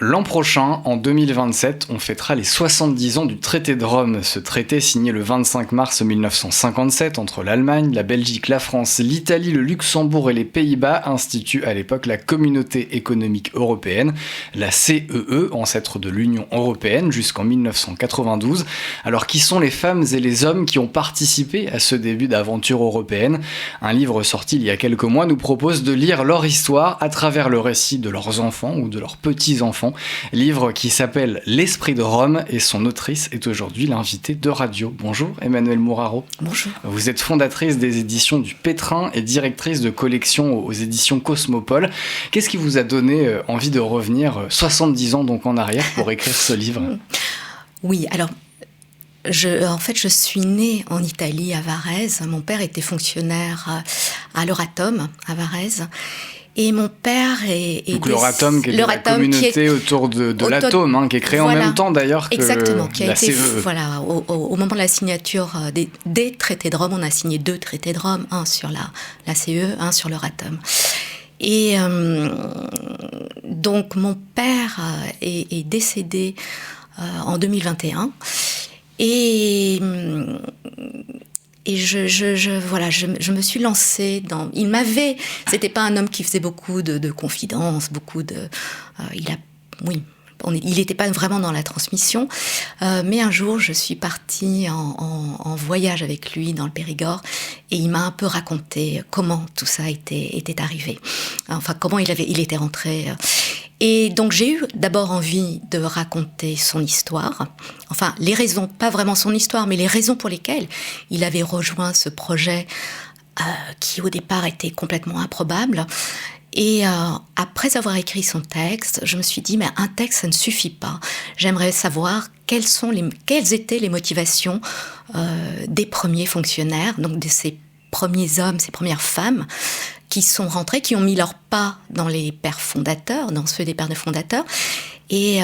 L'an prochain, en 2027, on fêtera les 70 ans du traité de Rome. Ce traité, signé le 25 mars 1957 entre l'Allemagne, la Belgique, la France, l'Italie, le Luxembourg et les Pays-Bas, institue à l'époque la Communauté économique européenne, la CEE, ancêtre de l'Union européenne, jusqu'en 1992. Alors, qui sont les femmes et les hommes qui ont participé à ce début d'aventure européenne ? Un livre sorti il y a quelques mois nous propose de lire leur histoire à travers le récit de leurs enfants ou de leurs petits-enfants. Livre qui s'appelle L'Esprit de Rome et son autrice est aujourd'hui l'invitée de Radio. Bonjour Emmanuelle Mouraro. Bonjour. Vous êtes fondatrice des éditions du Pétrin et directrice de collection aux éditions Cosmopole. Qu'est-ce qui vous a donné envie de revenir 70 ans donc en arrière pour écrire ce livre ? Oui, alors je suis née en Italie, à Varèse. Mon père était fonctionnaire à l'Euratom, à Varèse. Et mon père est... Donc l'Euratom, qui est la communauté autour de l'atome, qui est créée en même temps d'ailleurs que exactement, qui a la été, CEE. Voilà, au moment de la signature des traités de Rome, on a signé 2 traités de Rome, un sur la CEE, un sur l'Euratom. Et donc mon père est décédé en 2021. Et je me suis lancée dans... C'était pas un homme qui faisait beaucoup de confidences, il n'était pas vraiment dans la transmission. Mais un jour, je suis partie en voyage avec lui dans le Périgord et il m'a un peu raconté comment tout ça était arrivé. Enfin, comment il était rentré... Et donc j'ai eu d'abord envie de raconter son histoire, enfin les raisons, pas vraiment son histoire, mais les raisons pour lesquelles il avait rejoint ce projet qui au départ était complètement improbable. Et après avoir écrit son texte, je me suis dit, mais un texte, ça ne suffit pas. J'aimerais savoir quelles étaient les motivations des premiers fonctionnaires, donc de ces premiers hommes, ces premières femmes, qui sont rentrés, qui ont mis leur pas dans les pères fondateurs, dans ceux des pères de fondateurs, et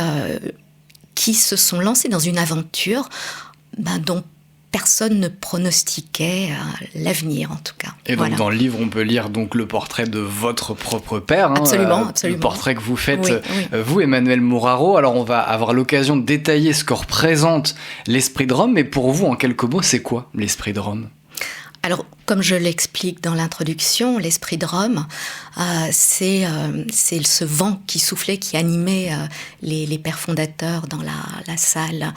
qui se sont lancés dans une aventure dont personne ne pronostiquait l'avenir, en tout cas. Et donc, dans le livre, on peut lire donc le portrait de votre propre père. Absolument. Le portrait que vous faites, vous, Emmanuelle Mouraro. Alors, on va avoir l'occasion de détailler ce que représente l'Esprit de Rome. Mais pour vous, en quelques mots, c'est quoi l'Esprit de Rome ? Alors, comme je l'explique dans l'introduction, l'Esprit de Rome, c'est ce vent qui soufflait, qui animait les pères fondateurs dans la salle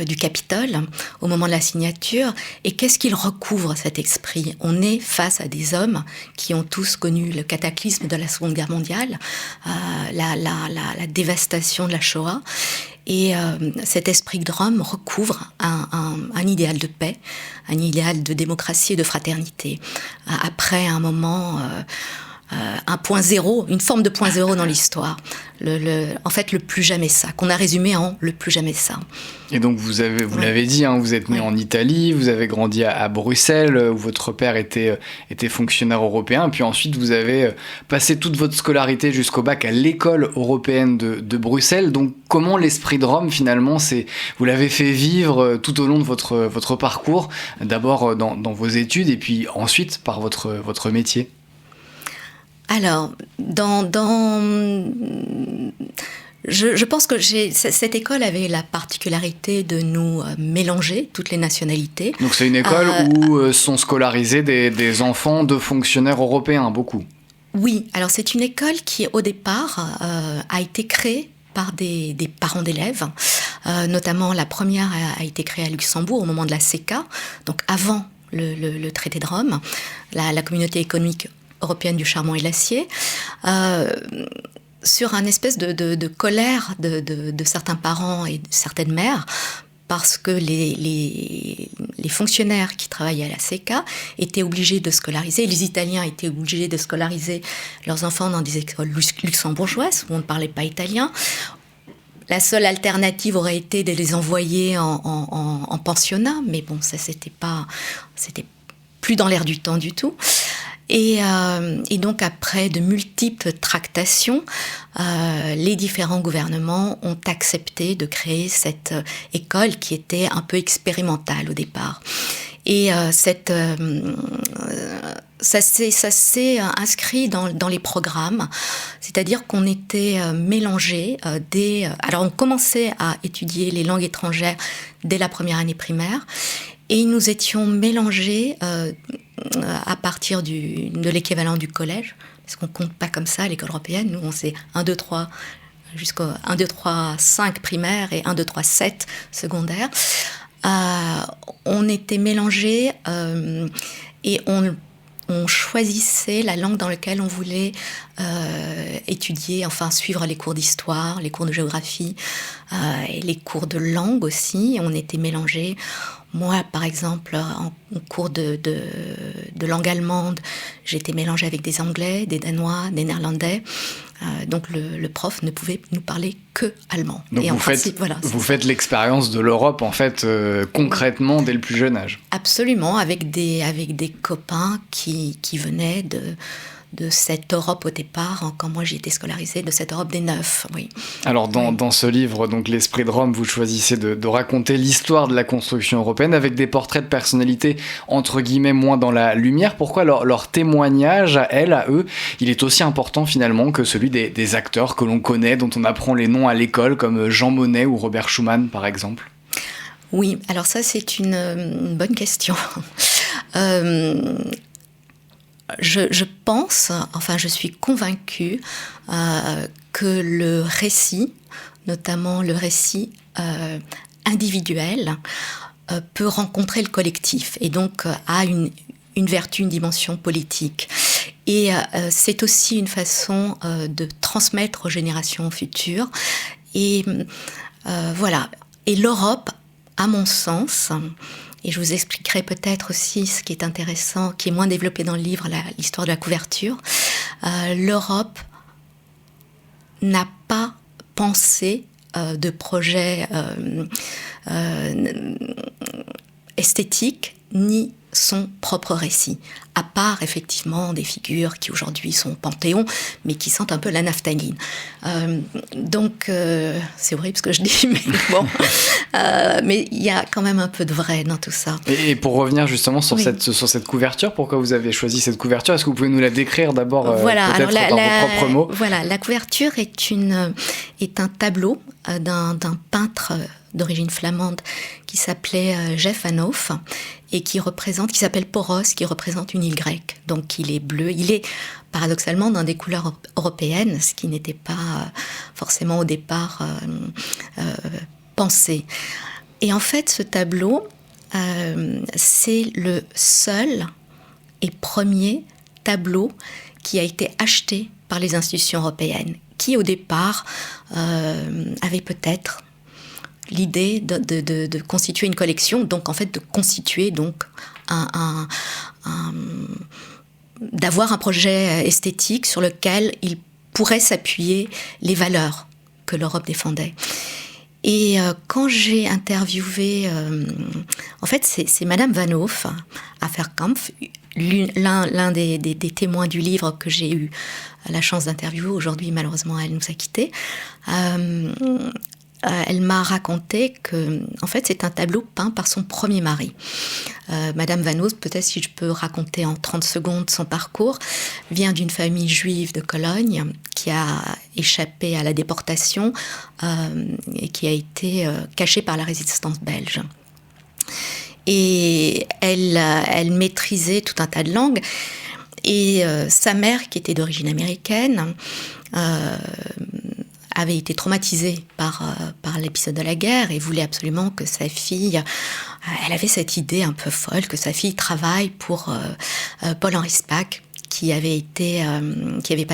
du Capitole au moment de la signature. Et qu'est-ce qu'il recouvre, cet esprit ? On est face à des hommes qui ont tous connu le cataclysme de la Seconde Guerre mondiale, la dévastation de la Shoah. Et cet esprit de Rome recouvre un idéal de paix, un idéal de démocratie et de fraternité. Après un moment, un point zéro, une forme de point zéro dans l'histoire. En fait, le plus jamais ça, qu'on a résumé en le plus jamais ça. Et donc, vous l'avez dit, vous êtes né en Italie, vous avez grandi à Bruxelles, où votre père était fonctionnaire européen, puis ensuite, vous avez passé toute votre scolarité jusqu'au bac à l'école européenne de Bruxelles. Donc, comment l'Esprit de Rome, finalement, vous l'avez fait vivre tout au long de votre parcours, d'abord dans vos études, et puis ensuite par votre métier ? Alors, je pense que cette école avait la particularité de nous mélanger toutes les nationalités. Donc c'est une école où sont scolarisés des enfants de fonctionnaires européens, beaucoup. Oui, alors c'est une école qui au départ a été créée par des parents d'élèves. Notamment la première a été créée à Luxembourg au moment de la CECA, donc avant le traité de Rome, la communauté économique européenne du charbon et de l'acier, sur un espèce de colère de certains parents et de certaines mères, parce que les fonctionnaires qui travaillaient à la CECA étaient obligés de scolariser, les Italiens étaient obligés de scolariser leurs enfants dans des écoles luxembourgeoises où on ne parlait pas italien. La seule alternative aurait été de les envoyer en pensionnat, mais bon, ça c'était plus dans l'air du temps du tout. Et donc après de multiples tractations, les différents gouvernements ont accepté de créer cette école qui était un peu expérimentale au départ. Et ça s'est inscrit dans les programmes, c'est-à-dire qu'on était mélangés alors on commençait à étudier les langues étrangères dès la première année primaire, et nous étions mélangés à partir de l'équivalent du collège, parce qu'on compte pas comme ça à l'école européenne. Nous, on sait 1, 2, 3 jusqu'au 1, 2, 3, 5 primaire et 1, 2, 3, 7 secondaire. On était mélangés et on choisissait la langue dans laquelle on voulait étudier, enfin suivre les cours d'histoire, les cours de géographie et les cours de langue aussi. On était mélangés. Moi, par exemple, en cours de langue allemande, j'étais mélangée avec des Anglais, des Danois, des Néerlandais. Donc le prof ne pouvait nous parler que allemand. Donc vous faites l'expérience de l'Europe, en fait, concrètement, dès le plus jeune âge. Absolument, avec des copains qui venaient de cette Europe au départ, quand moi j'ai été scolarisée, de cette Europe des Neufs, oui. Alors dans ce livre, donc L'Esprit de Rome, vous choisissez de raconter l'histoire de la construction européenne avec des portraits de personnalités entre guillemets moins dans la lumière. Pourquoi leur témoignage à eux, il est aussi important finalement que celui des acteurs que l'on connaît, dont on apprend les noms à l'école, comme Jean Monnet ou Robert Schuman par exemple? Oui, alors ça c'est une bonne question. Je pense, enfin je suis convaincue que le récit, notamment le récit individuel, peut rencontrer le collectif et donc a une vertu, une dimension politique. Et c'est aussi une façon de transmettre aux générations futures. Et voilà. Et l'Europe, à mon sens, et je vous expliquerai peut-être aussi ce qui est intéressant, qui est moins développé dans le livre, l'histoire de la couverture. L'Europe n'a pas pensé de projet esthétique ni son propre récit, à part effectivement des figures qui aujourd'hui sont au Panthéon, mais qui sentent un peu la naphtaline. Donc c'est horrible ce que je dis, mais bon, mais il y a quand même un peu de vrai dans tout ça. Et pour revenir justement sur cette couverture, pourquoi vous avez choisi cette couverture? Est-ce que vous pouvez nous la décrire d'abord peut-être par vos propres mots? Voilà, la couverture est un tableau d'un peintre d'origine flamande qui s'appelait Jeff Van Hoof et qui s'appelle Poros, qui représente une île grecque. Donc il est bleu, il est paradoxalement dans des couleurs européennes, ce qui n'était pas forcément au départ pensé. Et en fait, ce tableau, c'est le seul et premier tableau qui a été acheté par les institutions européennes, qui au départ avaient peut-être l'idée de constituer une collection, donc en fait de constituer donc d'avoir un projet esthétique sur lequel il pourrait s'appuyer les valeurs que l'Europe défendait. Et quand j'ai interviewé, en fait c'est Madame Van Hoof à Verkampf, l'un des témoins du livre que j'ai eu la chance d'interviewer. Aujourd'hui malheureusement elle nous a quittés. Elle m'a raconté que, en fait, c'est un tableau peint par son premier mari. Madame Van Hoof, peut-être si je peux raconter en 30 secondes son parcours, vient d'une famille juive de Cologne qui a échappé à la déportation et qui a été cachée par la résistance belge. Et elle maîtrisait tout un tas de langues. Et sa mère, qui était d'origine américaine, avait été traumatisée par l'épisode de la guerre et voulait absolument que sa fille... Elle avait cette idée un peu folle que sa fille travaille pour Paul-Henri Spaak, qui avait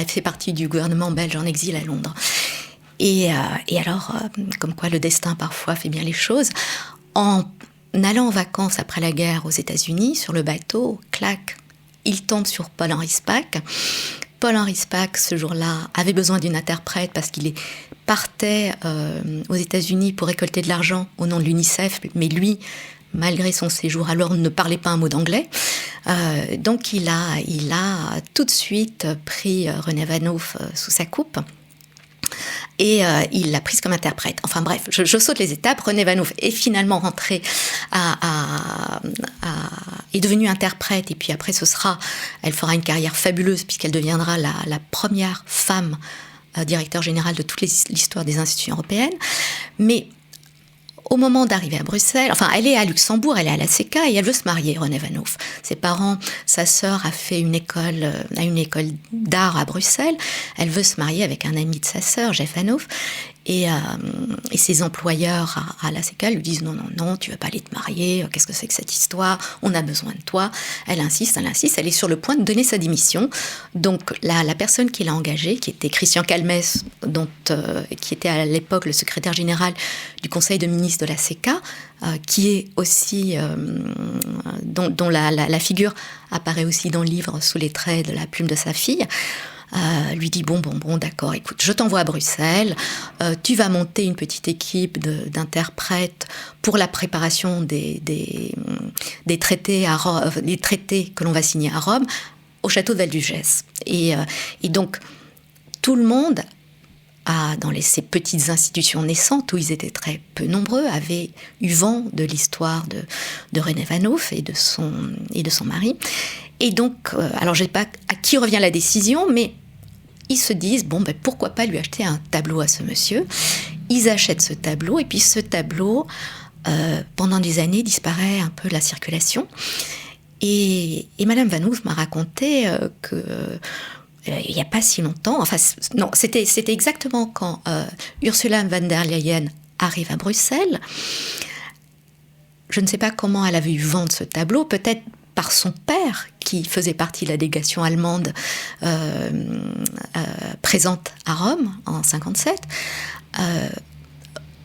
fait partie du gouvernement belge en exil à Londres. Et alors, comme quoi le destin parfois fait bien les choses, en allant en vacances après la guerre aux États-Unis, sur le bateau, clac, il tombe sur Paul-Henri Spaak. Paul-Henri Spaak, ce jour-là, avait besoin d'une interprète parce qu'il partait aux États-Unis pour récolter de l'argent au nom de l'UNICEF, mais lui, malgré son séjour alors, ne parlait pas un mot d'anglais. Donc il a tout de suite pris René Van Hoof sous sa coupe. et il l'a prise comme interprète. Enfin bref, je saute les étapes. Renée Vanouf est finalement rentrée est devenue interprète, et puis après elle fera une carrière fabuleuse puisqu'elle deviendra la première femme directeur général de toute l'histoire des institutions européennes. Mais au moment d'arriver à Bruxelles, enfin, elle est à Luxembourg, elle est à la CK et elle veut se marier, Renée Vanouf. Ses parents, sa sœur a fait une école d'art à Bruxelles. Elle veut se marier avec un ami de sa sœur, Jeff Vanouf. Et ses employeurs à la CK lui disent non, tu ne vas pas aller te marier, qu'est-ce que c'est que cette histoire, on a besoin de toi. Elle insiste, elle est sur le point de donner sa démission. Donc la personne qui l'a engagée, qui était Christian Calmès, qui était à l'époque le secrétaire général du Conseil de ministres de la CK, qui est aussi, dont la figure apparaît aussi dans le livre sous les traits de la plume de sa fille, lui dit bon, d'accord, écoute, je t'envoie à Bruxelles, tu vas monter une petite équipe d'interprètes pour la préparation des traités les traités que l'on va signer à Rome au château de Val-du-Gesse. Et donc tout le monde dans ces petites institutions naissantes où ils étaient très peu nombreux, avait eu vent de l'histoire de Renée Vanouf et de son mari. Et donc, alors je ne sais pas à qui revient la décision, mais ils se disent, pourquoi pas lui acheter un tableau à ce monsieur. Ils achètent ce tableau, et puis ce tableau, pendant des années, disparaît un peu de la circulation. Et Madame Vanouf m'a raconté que il n'y a pas si longtemps, c'était exactement quand Ursula von der Leyen arrive à Bruxelles. Je ne sais pas comment elle avait eu vent de ce tableau, peut-être par son père, qui faisait partie de la délégation allemande présente à Rome en 1957,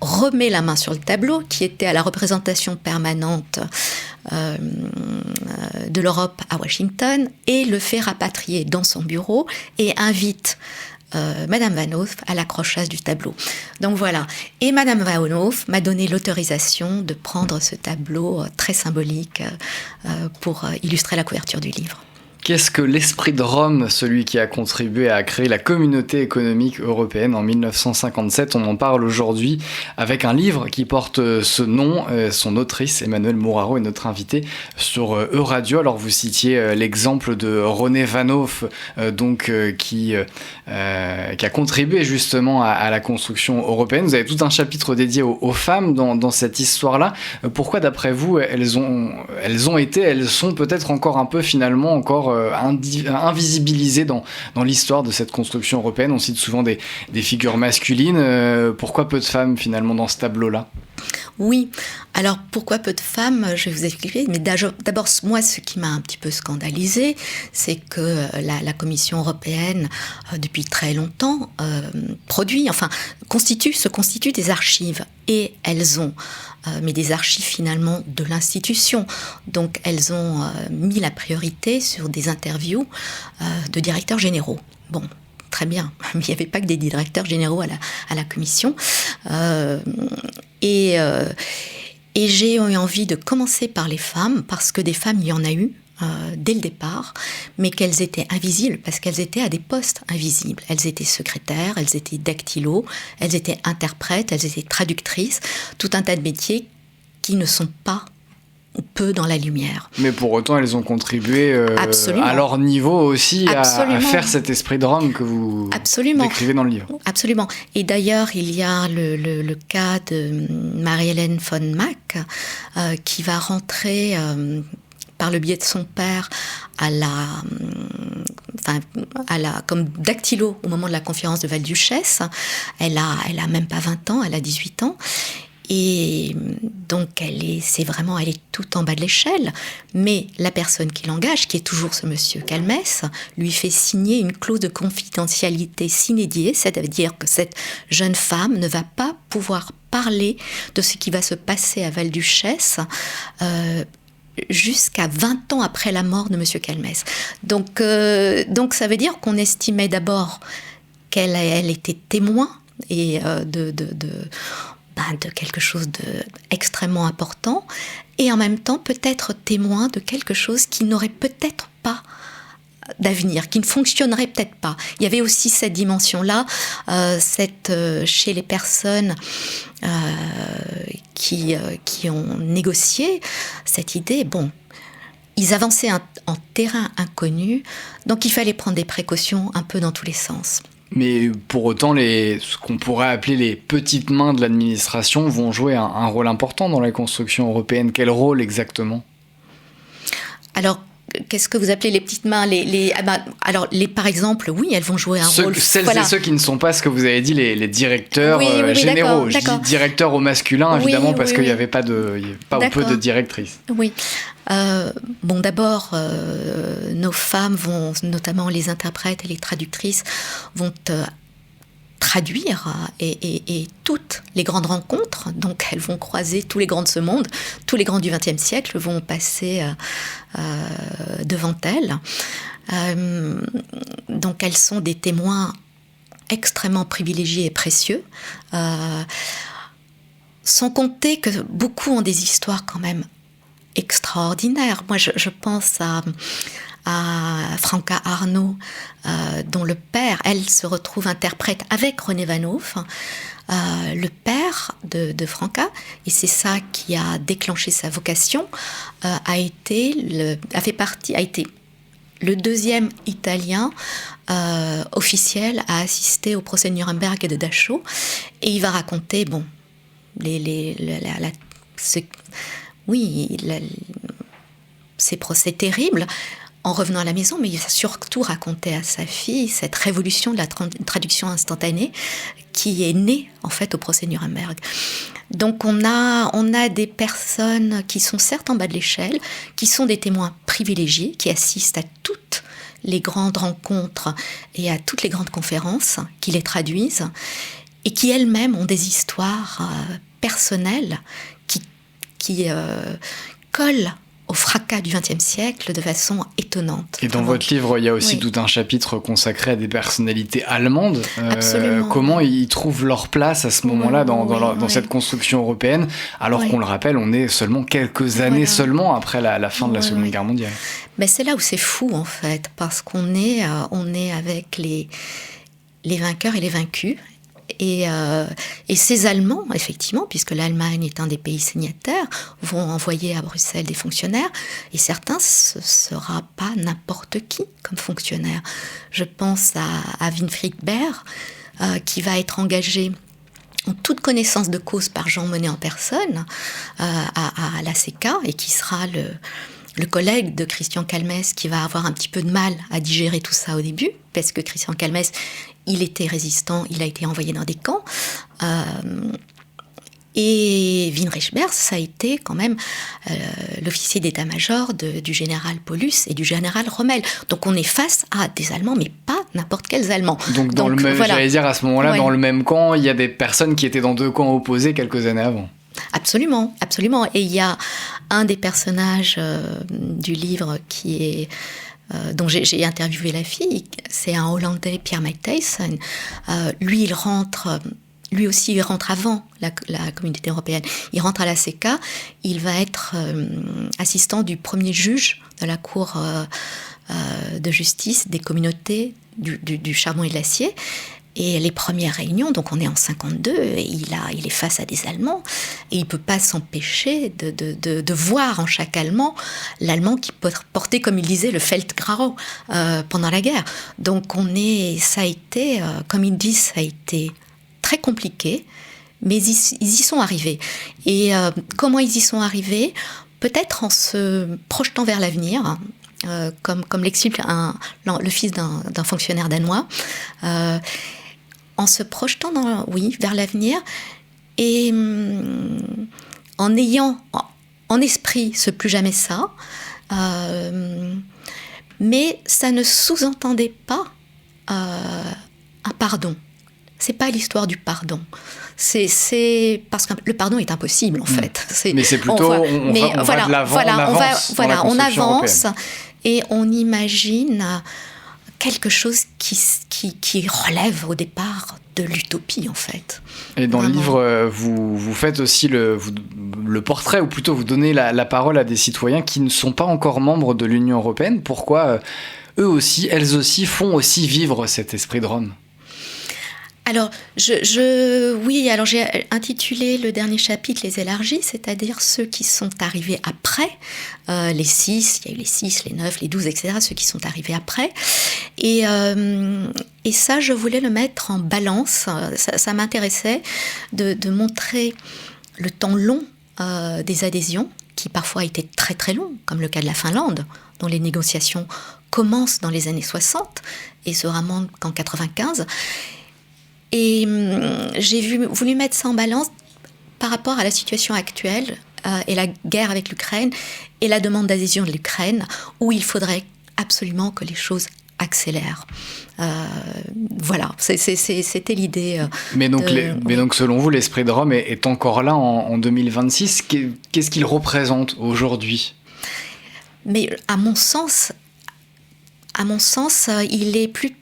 remet la main sur le tableau, qui était à la représentation permanente de l'Europe à Washington, et le fait rapatrier dans son bureau et invite Madame Vanouf à l'accrochage du tableau. Donc voilà. Et Madame Vanouf m'a donné l'autorisation de prendre ce tableau très symbolique pour illustrer la couverture du livre. Qu'est-ce que l'esprit de Rome, celui qui a contribué à créer la communauté économique européenne en 1957 ? On en parle aujourd'hui avec un livre qui porte ce nom. Son autrice, Emmanuelle Mouraro, est notre invitée sur Euradio. Alors vous citiez l'exemple de Renée Vanouf, qui a contribué justement à la construction européenne. Vous avez tout un chapitre dédié aux femmes dans cette histoire-là. Pourquoi, d'après vous, elles sont peut-être encore un peu finalement invisibilisées dans l'histoire de cette construction européenne? On cite souvent des figures masculines. Pourquoi peu de femmes finalement dans ce tableau-là? Oui, alors pourquoi peu de femmes? Je vais vous expliquer. Mais d'abord, moi, ce qui m'a un petit peu scandalisée, c'est que la Commission européenne, depuis très longtemps, se constitue des archives. Et elles ont mais des archives finalement de l'institution. Donc elles ont mis la priorité sur des interviews de directeurs généraux. Bon, très bien, mais il n'y avait pas que des directeurs généraux à la commission. Et j'ai eu envie de commencer par les femmes, parce que des femmes, il y en a eu dès le départ, mais qu'elles étaient invisibles, parce qu'elles étaient à des postes invisibles. Elles étaient secrétaires, elles étaient dactylos, elles étaient interprètes, elles étaient traductrices, tout un tas de métiers qui ne sont pas ou peu dans la lumière. Mais pour autant, elles ont contribué à leur niveau aussi à faire cet esprit de Rome que vous décrivez dans le livre. Absolument. Et d'ailleurs, il y a le cas de Marie-Hélène von Mack qui va rentrer par le biais de son père comme dactylo au moment de la conférence de Val-du-Gesse. Elle a même pas 20 ans, elle a 18 ans. Et donc elle est tout en bas de l'échelle, mais la personne qui l'engage, qui est toujours ce monsieur Calmès, lui fait signer une clause de confidentialité sine die, c'est-à-dire que cette jeune femme ne va pas pouvoir parler de ce qui va se passer à Val-du-Gesse jusqu'à 20 ans après la mort de monsieur Calmès. Donc ça veut dire qu'on estimait d'abord qu'elle était témoin et de quelque chose d'extrêmement important, et en même temps peut-être témoin de quelque chose qui n'aurait peut-être pas d'avenir, qui ne fonctionnerait peut-être pas. Il y avait aussi cette dimension-là, chez les personnes qui ont négocié cette idée. Bon, ils avançaient en terrain inconnu, donc il fallait prendre des précautions un peu dans tous les sens. Mais pour autant, ce qu'on pourrait appeler les petites mains de l'administration vont jouer un rôle important dans la construction européenne. Quel rôle exactement ? Alors, qu'est-ce que vous appelez les petites mains ? Alors, par exemple, oui, elles vont jouer un rôle. Celles et ceux qui ne sont pas ce que vous avez dit, les directeurs généraux. Je dis directeurs au masculin, évidemment, parce qu'il n'y avait pas ou peu de directrices. Oui. Bon, d'abord, nos femmes vont, notamment les interprètes et les traductrices, vont traduire et toutes les grandes rencontres, donc elles vont croiser tous les grands de ce monde, tous les grands du XXe siècle vont passer devant elles. Donc elles sont des témoins extrêmement privilégiés et précieux, sans compter que beaucoup ont des histoires quand même extraordinaires. Moi je pense à Franca Arnault, dont le père, elle se retrouve interprète avec René Vanhoff, le père de Franca, et c'est ça qui a déclenché sa vocation, a été le deuxième Italien officiel à assister au procès de Nuremberg et de Dachau, et il va raconter, bon, ces procès terribles, en revenant à la maison, mais il va surtout raconter à sa fille cette révolution de la traduction instantanée qui est née en fait au procès Nuremberg. Donc on a des personnes qui sont certes en bas de l'échelle, qui sont des témoins privilégiés, qui assistent à toutes les grandes rencontres et à toutes les grandes conférences, qui les traduisent, et qui elles-mêmes ont des histoires personnelles qui collent au fracas du XXe siècle de façon étonnante. Et dans votre livre, il y a aussi tout un chapitre consacré à des personnalités allemandes. Absolument. Comment ils trouvent leur place à ce moment-là dans cette construction européenne, alors qu'on le rappelle, on est seulement quelques années seulement après la fin de la Seconde Guerre mondiale. Mais c'est là où c'est fou, en fait, parce qu'on est avec les vainqueurs et les vaincus. Et ces Allemands, effectivement, puisque l'Allemagne est un des pays signataires, vont envoyer à Bruxelles des fonctionnaires, et certains, ce ne sera pas n'importe qui comme fonctionnaire. Je pense à Winfried Baer, qui va être engagé en toute connaissance de cause par Jean Monnet en personne à l'ACK, et qui sera le collègue de Christian Calmès, qui va avoir un petit peu de mal à digérer tout ça au début, parce que Christian Calmès, il était résistant, il a été envoyé dans des camps. Et Winfried Baer, ça a été quand même l'officier d'état-major du général Paulus et du général Rommel. Donc on est face à des Allemands, mais pas n'importe quels Allemands. Donc j'allais dire à ce moment-là, dans le même camp, il y a des personnes qui étaient dans deux camps opposés quelques années avant. Absolument, absolument. Et il y a un des personnages du livre qui est... dont j'ai interviewé la fille, c'est un Hollandais, Pierre Matthijssen. Lui aussi, il rentre avant la communauté européenne. Il rentre à l'ACK, il va être assistant du premier juge de la Cour de justice des communautés du charbon et de l'acier. Et les premières réunions, donc on est en 52, et il est face à des Allemands, et il ne peut pas s'empêcher de voir en chaque Allemand l'Allemand qui portait, comme il disait, le Feldgrau pendant la guerre. Donc ça a été, comme ils disent, ça a été très compliqué, mais ils y sont arrivés. Et comment ils y sont arrivés ? Peut-être en se projetant vers l'avenir, comme l'explique le fils d'un fonctionnaire danois, en se projetant vers l'avenir et en ayant en esprit ce plus jamais ça, mais ça ne sous-entendait pas un pardon. C'est pas l'histoire du pardon. C'est parce que le pardon est impossible en fait. Mais c'est plutôt on va de l'avant, on avance et on imagine quelque chose qui relève au départ de l'utopie en fait. Et dans le livre, vous faites aussi le portrait, ou plutôt vous donnez la parole à des citoyens qui ne sont pas encore membres de l'Union européenne. Pourquoi elles aussi font aussi vivre cet esprit de Rome. Alors, alors j'ai intitulé le dernier chapitre Les élargis, c'est-à-dire ceux qui sont arrivés après, les 6, il y a eu les 6, les 9, les 12, etc., ceux qui sont arrivés après. Et ça, je voulais le mettre en balance. Ça m'intéressait de montrer le temps long des adhésions, qui parfois étaient très très longs, comme le cas de la Finlande, dont les négociations commencent dans les années 60 et se remontent qu'en 95. Et j'ai voulu mettre ça en balance par rapport à la situation actuelle et la guerre avec l'Ukraine et la demande d'adhésion de l'Ukraine, où il faudrait absolument que les choses accélèrent. Voilà, c'était l'idée. Mais donc, selon vous, l'esprit de Rome est encore là en 2026. Qu'est-ce qu'il représente aujourd'hui ? Mais à mon sens, il est plus...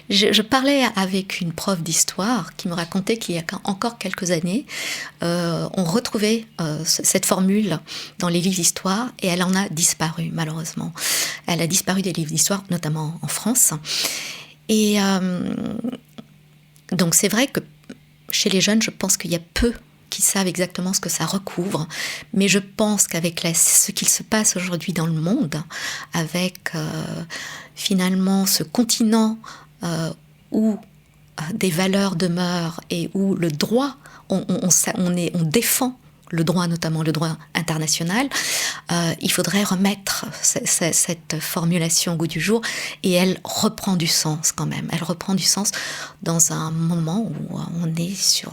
Je parlais avec une prof d'histoire qui me racontait qu'il y a encore quelques années, on retrouvait cette formule dans les livres d'histoire et elle en a disparu, malheureusement. Elle a disparu des livres d'histoire, notamment en France. Et donc c'est vrai que chez les jeunes, je pense qu'il y a peu qui savent exactement ce que ça recouvre. Mais je pense qu'avec ce qu'il se passe aujourd'hui dans le monde, avec finalement ce continent où des valeurs demeurent et où le droit, on défend le droit, notamment le droit international, il faudrait remettre cette formulation au goût du jour et elle reprend du sens quand même. Elle reprend du sens dans un moment où on est sur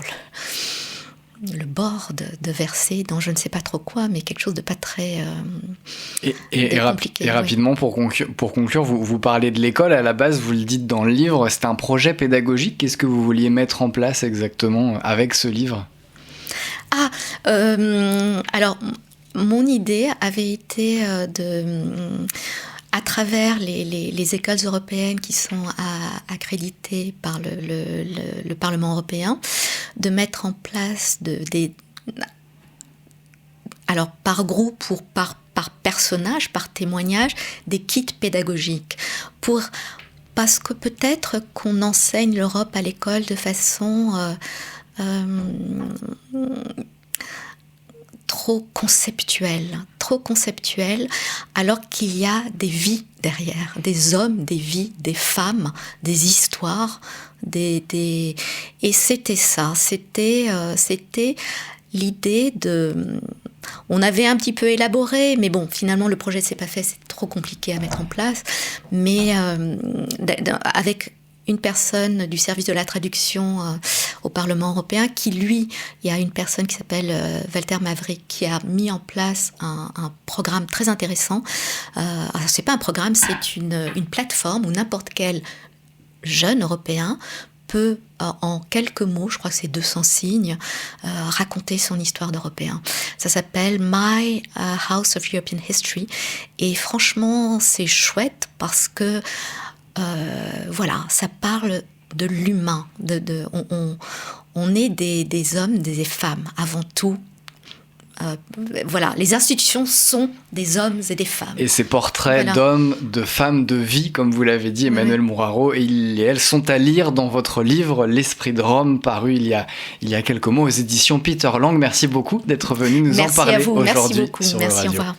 le bord de verser dans je ne sais pas trop quoi, mais quelque chose de pas très compliqué. Et rapidement, pour conclure, vous parlez de l'école. À la base, vous le dites dans le livre, c'était un projet pédagogique. Qu'est-ce que vous vouliez mettre en place exactement avec ce livre ? Alors, mon idée avait été à travers les écoles européennes qui sont accréditées par le Parlement européen, de mettre en place alors par groupe ou par personnage, par témoignage, des kits pédagogiques parce que peut-être qu'on enseigne l'Europe à l'école de façon trop conceptuelle, alors qu'il y a des vies derrière, des hommes, des vies, des femmes, des histoires, et c'était ça, c'était l'idée de... On avait un petit peu élaboré, mais bon, finalement le projet s'est pas fait, c'est trop compliqué à mettre en place, mais avec une personne du service de la traduction au Parlement européen il y a une personne qui s'appelle Walter Maverick qui a mis en place un programme très intéressant. Alors c'est pas un programme, c'est une plateforme où n'importe quel jeune européen peut, en quelques mots, je crois que c'est 200 signes, raconter son histoire d'Européen. Ça s'appelle My House of European History. Et franchement, c'est chouette parce que voilà, ça parle de l'humain. On est des hommes, des femmes avant tout. Voilà, les institutions sont des hommes et des femmes. Et ces portraits d'hommes, de femmes, de vie, comme vous l'avez dit, Emmanuelle Mouraro, et elles sont à lire dans votre livre L'Esprit de Rome, paru il y a quelques mois aux éditions Peter Lang. Merci beaucoup d'être venu nous en parler aujourd'hui. Merci beaucoup. Merci, au revoir.